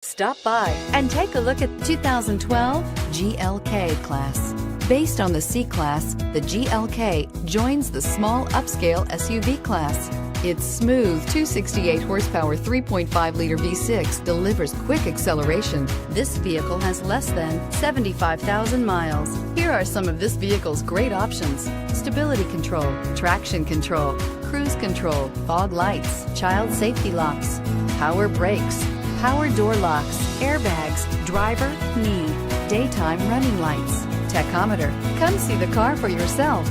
Stop by and take a look at 2012 GLK class. Based on the C-Class, the GLK joins the small upscale SUV class. Its smooth 268 horsepower 3.5-liter V6 delivers quick acceleration. This vehicle has less than 75,000 miles. Here are some of this vehicle's great options: stability control, traction control, cruise control, fog lights, child safety locks, power brakes, power door locks, airbags, driver, knee, daytime running lights, tachometer. Come see the car for yourself.